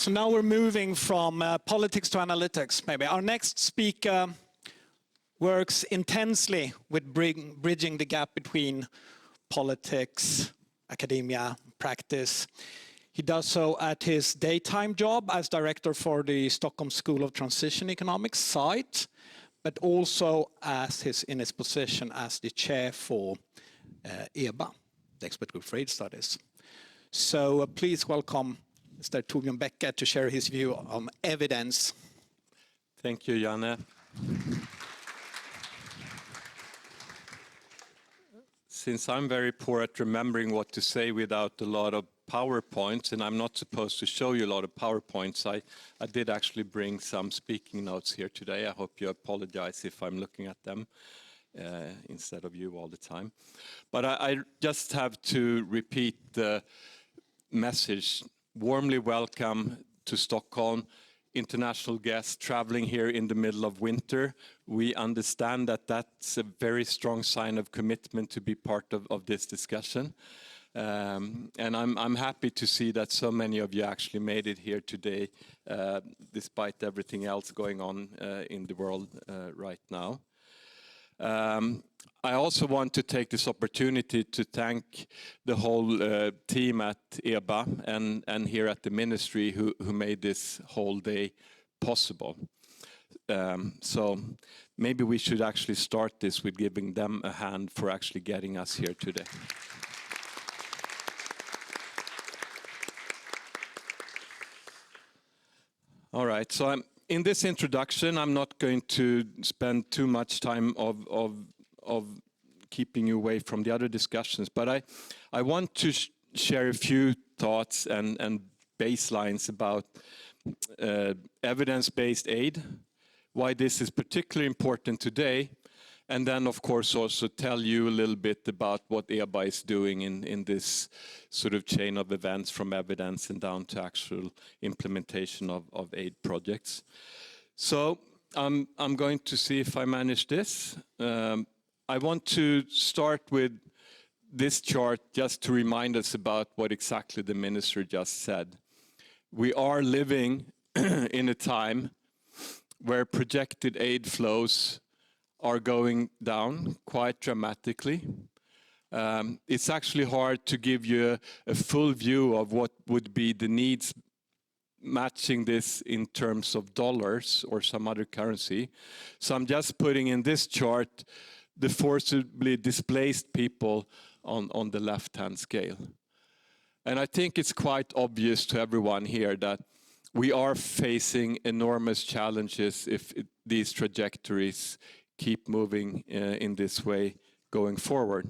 So now we're moving from politics to analytics, maybe. Our next speaker works intensely with bridging the gap between politics, academia, practice. He does so at his daytime job as director for the Stockholm School of Transition Economics site, but also in his position as the chair for EBA, the Expertgruppen for Aid Studies. So please welcome Mr. Torbjörn Becker to share his view on evidence. Thank you, Janne. Since I'm very poor at remembering what to say without a lot of PowerPoints, and I'm not supposed to show you a lot of PowerPoints, I did actually bring some speaking notes here today. I hope you apologize if I'm looking at them instead of you all the time. But I just have to repeat the message. Warmly welcome to Stockholm, international guests traveling here in the middle of winter. We understand that that's a very strong sign of commitment to be part of this discussion. And I'm happy to see that so many of you actually made it here today, despite everything else going on in the world right now. I also want to take this opportunity to thank the whole team at EBA and here at the ministry who made this whole day possible. So maybe we should actually start this with giving them a hand for actually getting us here today. All right, so in this introduction, I'm not going to spend too much time of keeping you away from the other discussions, but I want to share a few thoughts and baselines about evidence-based aid, why this is particularly important today, and then of course also tell you a little bit about what EBA is doing in this sort of chain of events from evidence and down to actual implementation of aid projects. So I'm going to see if I manage this. I want to start with this chart just to remind us about what exactly the minister just said. We are living in a time where projected aid flows are going down quite dramatically. It's actually hard to give you a full view of what would be the needs matching this in terms of dollars or some other currency. So I'm just putting in this chart the forcibly displaced people on the left-hand scale. And I think it's quite obvious to everyone here that we are facing enormous challenges if these trajectories keep moving in this way going forward.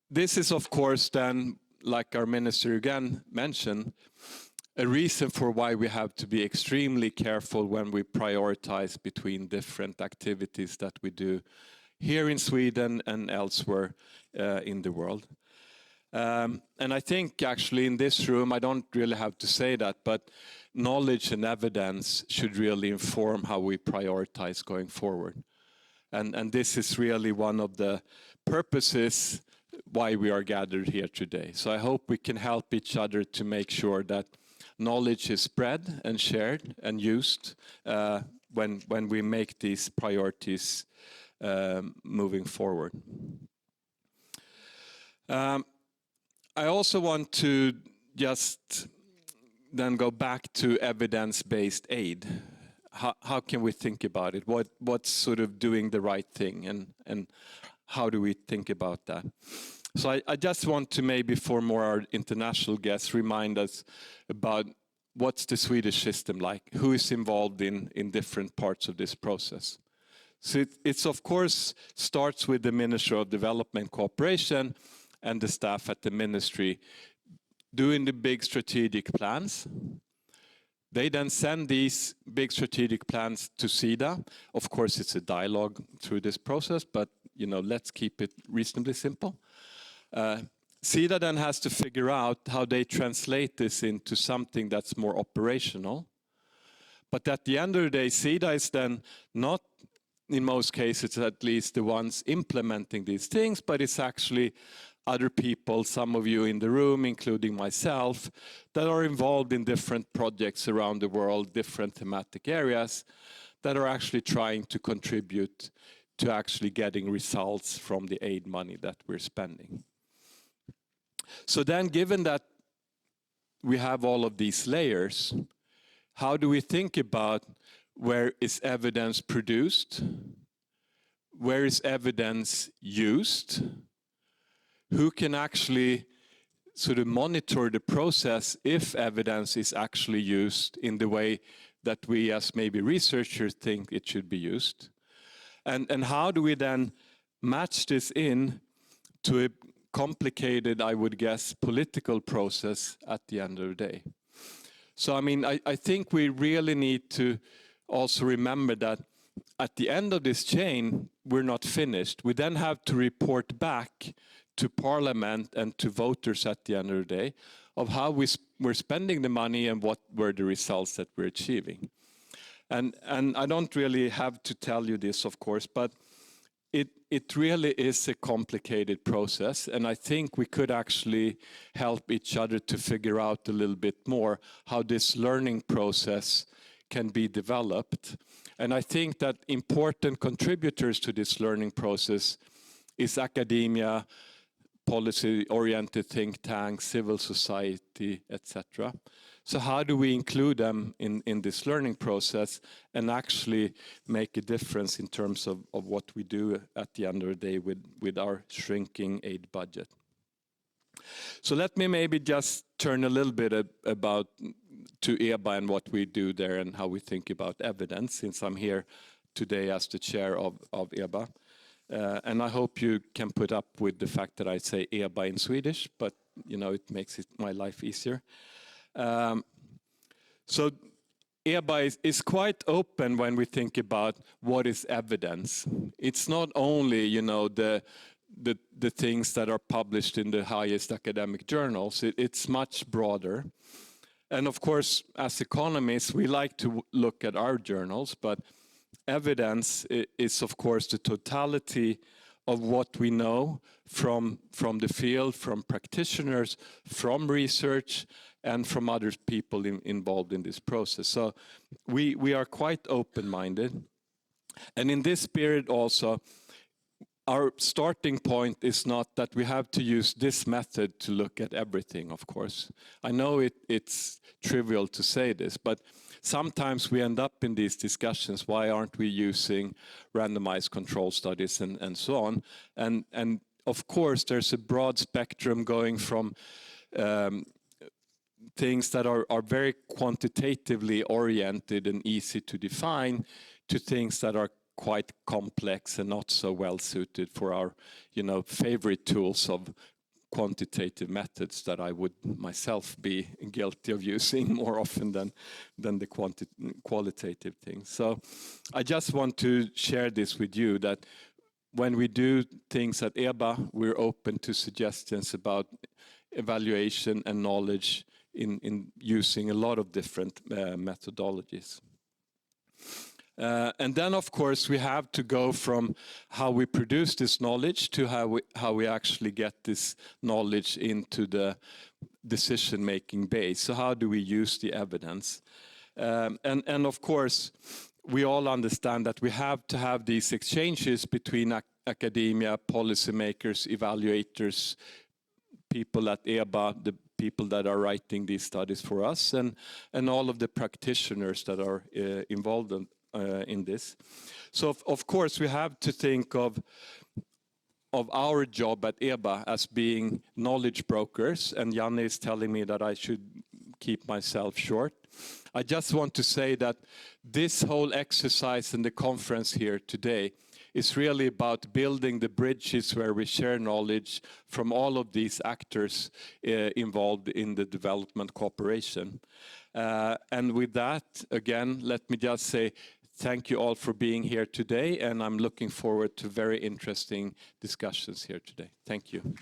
This is, of course, then, like our minister again mentioned, a reason for why we have to be extremely careful when we prioritize between different activities that we do here in Sweden and elsewhere in the world. And I think actually in this room, I don't really have to say that, but knowledge and evidence should really inform how we prioritize going forward. And this is really one of the purposes why we are gathered here today. So I hope we can help each other to make sure that knowledge is spread and shared and used when we make these priorities moving forward. I also want to just then go back to evidence-based aid. How can we think about it? What's sort of doing the right thing, and how do we think about that? So I just want to maybe for more our international guests remind us about what's the Swedish system like, who is involved in different parts of this process. So it's of course starts with the Ministry of Development Cooperation and the staff at the ministry doing the big strategic plans. They then send these big strategic plans to SIDA. Of course, it's a dialogue through this process, but let's keep it reasonably simple. SIDA then has to figure out how they translate this into something that's more operational. But at the end of the day, SIDA is then not, in most cases at least, the ones implementing these things, but it's actually other people, some of you in the room, including myself, that are involved in different projects around the world, different thematic areas, that are actually trying to contribute to actually getting results from the aid money that we're spending. So then, given that we have all of these layers, how do we think about where is evidence produced? Where is evidence used? Who can actually sort of monitor the process if evidence is actually used in the way that we as maybe researchers think it should be used? And how do we then match this in to a complicated, I would guess, political process at the end of the day? So I mean, I think we really need to also remember that at the end of this chain, we're not finished. We then have to report back to Parliament and to voters at the end of the day of how we're spending the money and what were the results that we're achieving. And I don't really have to tell you this, of course, but it really is a complicated process, and I think we could actually help each other to figure out a little bit more how this learning process can be developed. And I think that important contributors to this learning process is academia, policy-oriented think tanks, civil society, etc. So how do we include them in this learning process and actually make a difference in terms of what we do at the end of the day with our shrinking aid budget? So let me maybe just turn a little bit about to EBA and what we do there and how we think about evidence, since I'm here today as the chair of EBA. And I hope you can put up with the fact that I say EBA in Swedish, but you know, it makes my life easier. So EBA is quite open when we think about what is evidence. It's not only, you know, the things that are published in the highest academic journals. It's much broader. And of course, as economists, we like to look at our journals, but evidence is, of course, the totality of what we know from the field, from practitioners, from research, and from other people involved in this process. So we are quite open-minded. And in this spirit also, our starting point is not that we have to use this method to look at everything, of course. I know it's trivial to say this, but sometimes we end up in these discussions, why aren't we using randomized control studies and so on? And of course, there's a broad spectrum going from things that are very quantitatively oriented and easy to define to things that are quite complex and not so well suited for our, you know, favorite tools of quantitative methods that I would myself be guilty of using more often than the qualitative things. So I just want to share this with you, that when we do things at EBA, we're open to suggestions about evaluation and knowledge in using a lot of different methodologies. And then, of course, we have to go from how we produce this knowledge to how we actually get this knowledge into the decision-making base. So how do we use the evidence? And of course, we all understand that we have to have these exchanges between academia, policymakers, evaluators, people at EBA, the people that are writing these studies for us, and all of the practitioners that are involved in this. So of course we have to think of our job at EBA as being knowledge brokers, and Janne is telling me that I should keep myself short. I just want to say that this whole exercise in the conference here today is really about building the bridges where we share knowledge from all of these actors involved in the development cooperation. And with that, again, let me just say thank you all for being here today, and I'm looking forward to very interesting discussions here today. Thank you.